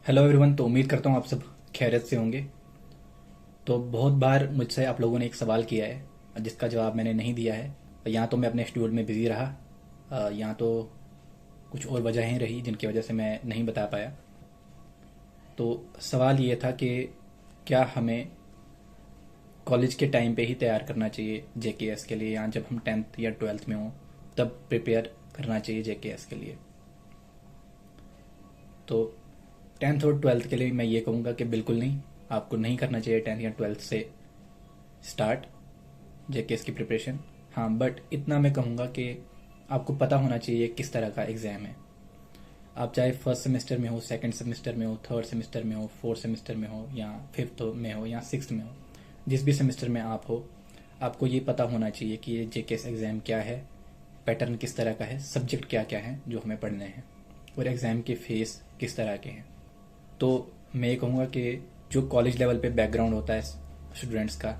Hello everyone. तो उम्मीद करता हूँ आप सब खैरियत से होंगे। तो बहुत बार मुझसे आप लोगों ने एक सवाल किया है जिसका जवाब मैंने नहीं दिया है। या तो मैं अपने शेड्यूल में बिज़ी रहा, या तो कुछ और वजहें रही जिनकी वजह से मैं नहीं बता पाया। तो सवाल ये था कि क्या हमें कॉलेज के टाइम पे ही तैयार करना चाहिए जेकेएस के लिए, या जब हम 10th या 12th में हों तब प्रिपेयर करना चाहिए जेकेएस के लिए। तो 10th और 12th के लिए मैं ये कहूँगा कि बिल्कुल नहीं, आपको नहीं करना चाहिए 10th या 12th से स्टार्ट जेकेएस की प्रिपरेशन। हाँ, बट इतना मैं कहूँगा कि आपको पता होना चाहिए किस तरह का एग्ज़ाम है। आप चाहे फर्स्ट सेमेस्टर में हो, सेकंड सेमेस्टर में हो, थर्ड सेमेस्टर में हो, फोर्थ सेमेस्टर में हो, या फिफ्थ में हो, या सिक्स्थ में हो, जिस भी सेमेस्टर में आप हो, आपको ये पता होना चाहिए कि ये जेकेएस एग्ज़ाम क्या है, पैटर्न किस तरह का है, सब्जेक्ट क्या क्या हैं जो हमें पढ़ने हैं, और एग्ज़ाम के फेस किस तरह के हैं। तो मैं ये कहूँगा कि जो कॉलेज लेवल पे बैकग्राउंड होता है स्टूडेंट्स का,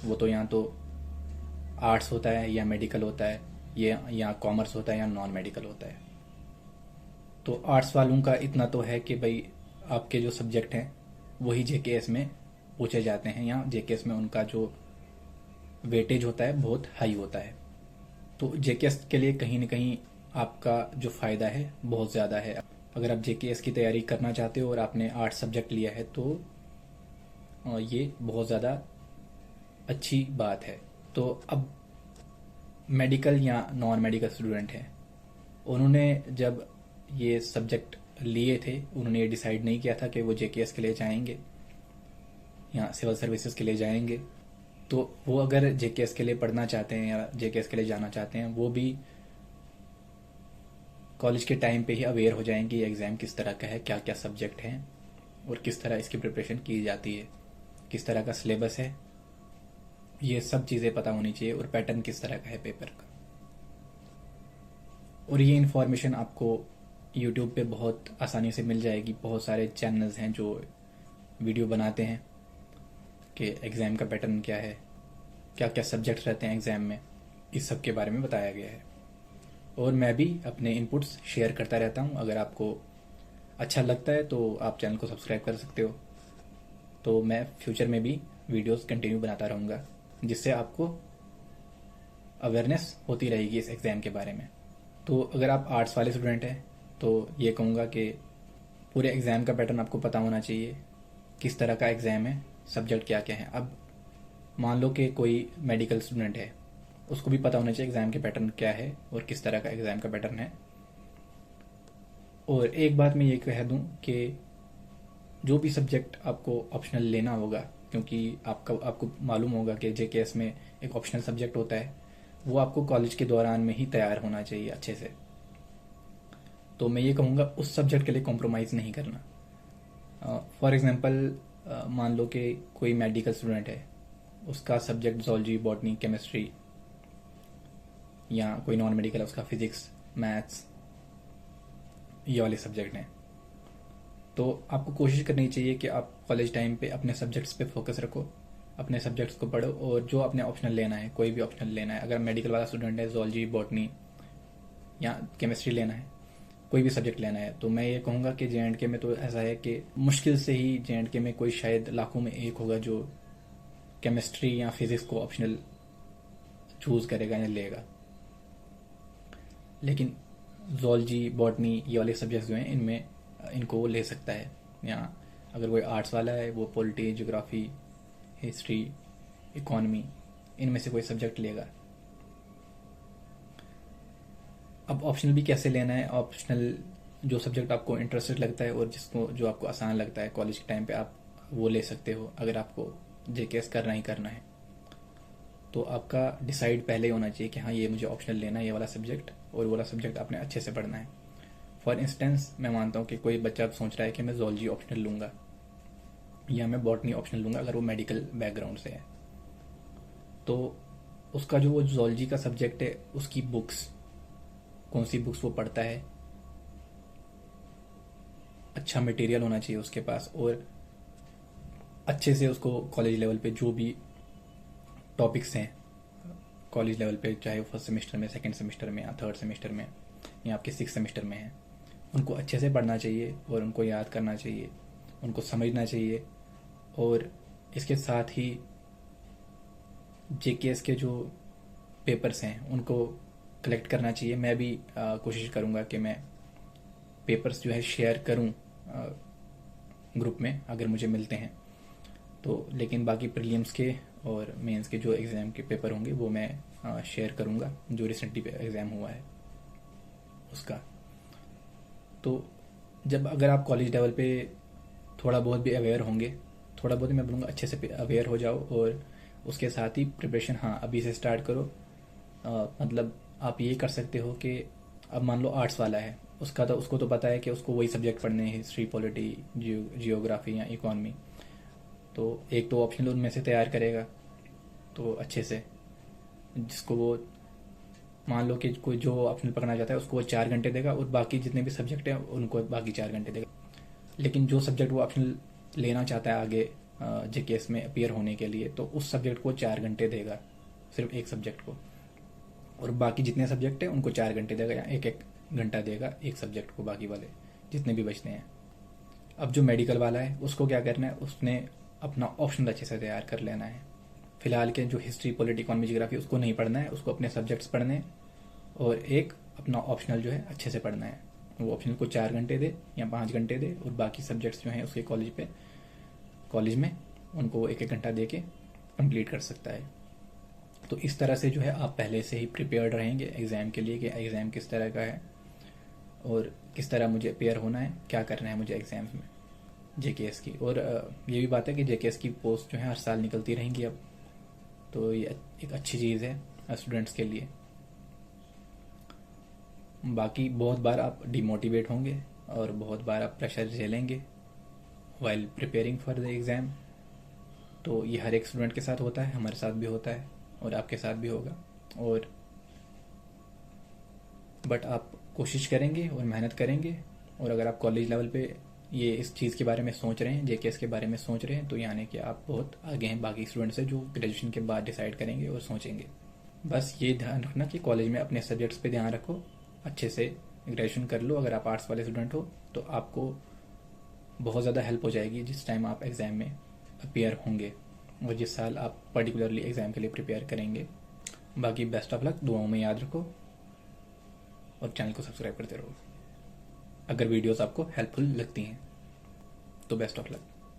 वो तो या तो आर्ट्स होता है या मेडिकल होता है, ये या कॉमर्स होता है या नॉन मेडिकल होता है। तो आर्ट्स वालों का इतना तो है कि भाई आपके जो सब्जेक्ट हैं वही जेकेएस में पूछे जाते हैं, या जेकेएस में उनका जो वेटेज होता है बहुत हाई होता है। तो जेकेएस के लिए कहीं ना कहीं आपका जो फ़ायदा है बहुत ज़्यादा है। अगर आप जेकेएस की तैयारी करना चाहते हो और आपने आर्ट्स सब्जेक्ट लिया है तो ये बहुत ज़्यादा अच्छी बात है। तो अब मेडिकल या नॉन मेडिकल स्टूडेंट हैं, उन्होंने जब ये सब्जेक्ट लिए थे उन्होंने ये डिसाइड नहीं किया था कि वो जेकेएस के लिए जाएंगे या सिविल सर्विसेज के लिए जाएंगे। तो वो अगर जेकेएस के लिए पढ़ना चाहते हैं या जेकेएस के लिए जाना चाहते हैं, वो भी कॉलेज के टाइम पे ही अवेयर हो जाएंगे ये एग्ज़ाम किस तरह का है, क्या क्या सब्जेक्ट हैं, और किस तरह इसकी प्रिपरेशन की जाती है, किस तरह का सिलेबस है। ये सब चीज़ें पता होनी चाहिए, और पैटर्न किस तरह का है पेपर का। और ये इन्फॉर्मेशन आपको यूट्यूब पे बहुत आसानी से मिल जाएगी। बहुत सारे चैनल्स हैं जो वीडियो बनाते हैं कि एग्ज़ाम का पैटर्न क्या है, क्या क्या सब्जेक्ट्स रहते हैं एग्ज़ाम में, इस सब के बारे में बताया गया है। और मैं भी अपने इनपुट्स शेयर करता रहता हूँ। अगर आपको अच्छा लगता है तो आप चैनल को सब्सक्राइब कर सकते हो। तो मैं फ्यूचर में भी वीडियोस कंटिन्यू बनाता रहूँगा, जिससे आपको अवेयरनेस होती रहेगी इस एग्ज़ाम के बारे में। तो अगर आप आर्ट्स वाले स्टूडेंट हैं तो ये कहूँगा कि पूरे एग्ज़ाम का पैटर्न आपको पता होना चाहिए, किस तरह का एग्ज़ाम है, सब्जेक्ट क्या क्या है। अब मान लो कि कोई मेडिकल स्टूडेंट है, उसको भी पता होना चाहिए एग्ज़ाम के पैटर्न क्या है और किस तरह का एग्ज़ाम का पैटर्न है। और एक बात मैं ये कह दूँ कि जो भी सब्जेक्ट आपको ऑप्शनल लेना होगा, क्योंकि आपको मालूम होगा कि जेकेएस में एक ऑप्शनल सब्जेक्ट होता है, वो आपको कॉलेज के दौरान में ही तैयार होना चाहिए अच्छे से। तो मैं ये कहूँगा उस सब्जेक्ट के लिए कॉम्प्रोमाइज़ नहीं करना। फॉर एग्ज़ाम्पल, मान लो कि कोई मेडिकल स्टूडेंट है, उसका सब्जेक्ट जोलॉजी, बॉटनी, केमिस्ट्री, या कोई नॉन मेडिकल है उसका फिज़िक्स, मैथ्स, ये वाले सब्जेक्ट हैं। तो आपको कोशिश करनी चाहिए कि आप कॉलेज टाइम पे अपने सब्जेक्ट्स पे फोकस रखो, अपने सब्जेक्ट्स को पढ़ो, और जो आपने ऑप्शनल लेना है, कोई भी ऑप्शनल लेना है, अगर मेडिकल वाला स्टूडेंट है, जोलॉजी, बॉटनी या केमिस्ट्री लेना है, कोई भी सब्जेक्ट लेना है, तो मैं ये कहूँगा कि जेएंडके में तो ऐसा है कि मुश्किल से ही जेएंडके में कोई शायद लाखों में एक होगा जो केमिस्ट्री या फिज़िक्स को ऑप्शनल चूज़ करेगा या लेगा। लेकिन जोलॉजी, बॉटनी, ये वाले सब्जेक्ट्स जो हैं इनमें इनको वो ले सकता है। या अगर कोई आर्ट्स वाला है वो पॉलिटी, ज्योग्राफी, हिस्ट्री, इकोनॉमी, इनमें से कोई सब्जेक्ट लेगा। अब ऑप्शनल भी कैसे लेना है? ऑप्शनल जो सब्जेक्ट आपको इंटरेस्टेड लगता है और जिसको जो आपको आसान लगता है कॉलेज के टाइम पे, आप वो ले सकते हो। अगर आपको जेकेएस करना ही करना है तो आपका डिसाइड पहले ही होना चाहिए कि हाँ, ये मुझे ऑप्शनल लेना है, ये वाला सब्जेक्ट, और वो वाला सब्जेक्ट आपने अच्छे से पढ़ना है। फॉर इंस्टेंस, मैं मानता हूँ कि कोई बच्चा सोच रहा है कि मैं जोलॉजी ऑप्शनल लूँगा या मैं बॉटनी ऑप्शनल लूँगा, अगर वो मेडिकल बैकग्राउंड से है, तो उसका जो वो जोलॉजी का सब्जेक्ट है उसकी बुक्स, कौन सी बुक्स वो पढ़ता है, अच्छा मटेरियल होना चाहिए उसके पास, और अच्छे से उसको कॉलेज लेवल पे जो भी टॉपिक्स हैं कॉलेज लेवल पे, चाहे वो फर्स्ट सेमेस्टर में, सेकंड सेमेस्टर में, या थर्ड सेमेस्टर में, या आपके सिक्स सेमेस्टर में है, उनको अच्छे से पढ़ना चाहिए और उनको याद करना चाहिए। उनको समझना चाहिए। और इसके साथ ही जेकेएस के जो पेपर्स हैं उनको कलेक्ट करना चाहिए। मैं भी कोशिश करूँगा कि मैं पेपर्स जो है शेयर करूँ ग्रुप में अगर मुझे मिलते हैं तो। लेकिन बाकी प्रीलिम्स के और मेंस के जो एग्ज़ाम के पेपर होंगे वो मैं शेयर करूँगा, जो रिसेंटली एग्ज़ाम हुआ है उसका। तो जब अगर आप कॉलेज लेवल पे थोड़ा बहुत भी अवेयर होंगे, थोड़ा बहुत ही मैं बोलूँगा अच्छे से अवेयर हो जाओ, और उसके साथ ही प्रिपरेशन हाँ अभी से स्टार्ट करो। मतलब आप ये कर सकते हो कि अब मान लो आर्ट्स वाला है, उसको तो पता है कि उसको वही सब्जेक्ट पढ़ने हैं, हिस्ट्री, पॉलिटी, जियोग्राफी या इकोनॉमी। तो एक तो ऑप्शनल उनमें से तैयार करेगा तो अच्छे से, जिसको वो मान लो कि कोई जो ऑप्शनल पढ़ना चाहता है उसको वो 4 घंटे देगा, और बाकी जितने भी सब्जेक्ट हैं उनको बाकी 4 घंटे देगा। लेकिन जो सब्जेक्ट वो ऑप्शनल लेना चाहता है आगे जेकेएस में अपीयर होने के लिए, तो उस सब्जेक्ट को 4 घंटे देगा, सिर्फ एक सब्जेक्ट को। और बाकी जितने सब्जेक्ट हैं उनको 4 घंटे देगा, या एक एक घंटा देगा एक सब्जेक्ट को, बाकी वाले जितने भी बचते हैं। अब जो मेडिकल वाला है उसको क्या करना है, उसने अपना ऑप्शनल अच्छे से तैयार कर लेना है। फिलहाल के जो हिस्ट्री, पॉलिटी, इकोनॉमी, जियोग्राफी उसको नहीं पढ़ना है, उसको अपने सब्जेक्ट्स पढ़ने हैं, और एक अपना ऑप्शनल जो है अच्छे से पढ़ना है। वो ऑप्शनल को 4 घंटे दे या 5 घंटे दे, और बाकी सब्जेक्ट्स जो हैं उसके कॉलेज में उनको एक एक घंटा दे के कम्प्लीट कर सकता है। तो इस तरह से जो है आप पहले से ही प्रिपेयर्ड रहेंगे एग्ज़ाम के लिए, कि एग्ज़ाम किस तरह का है और किस तरह मुझे अपेयर होना है, क्या करना है मुझे एग्ज़ाम्स में जेकेएस की। और ये भी बात है कि जेकेएस की पोस्ट जो है हर साल निकलती रहेंगी अब, तो ये एक अच्छी चीज़ है स्टूडेंट्स के लिए। बाकी बहुत बार आप डिमोटिवेट होंगे और बहुत बार आप प्रेशर झेलेंगे while preparing for the exam. तो ये हर एक स्टूडेंट के साथ होता है, हमारे साथ भी होता है और आपके साथ भी होगा। और बट आप कोशिश करेंगे और मेहनत करेंगे, और अगर आप कॉलेज लेवल पे ये इस चीज़ के बारे में सोच रहे हैं, जेकेएस के बारे में सोच रहे हैं, तो यानी कि आप बहुत आगे हैं बाकी स्टूडेंट से जो ग्रेजुएशन के बाद डिसाइड करेंगे और सोचेंगे। बस ये ध्यान रखना कि कॉलेज में अपने सब्जेक्ट्स पे ध्यान रखो, अच्छे से ग्रेजुएशन कर लो। अगर आप आर्ट्स वाले स्टूडेंट हो तो आपको बहुत ज़्यादा हेल्प हो जाएगी जिस टाइम आप एग्ज़ाम में अपेयर होंगे, और जिस साल आप पर्टिकुलरली एग्ज़ाम के लिए प्रिपेयर करेंगे। बाकी बेस्ट ऑफ लक, दुआओं में याद रखो, और चैनल को सब्सक्राइब करते रहो अगर वीडियोस आपको हेल्पफुल लगती हैं। तो बेस्ट ऑफ लक।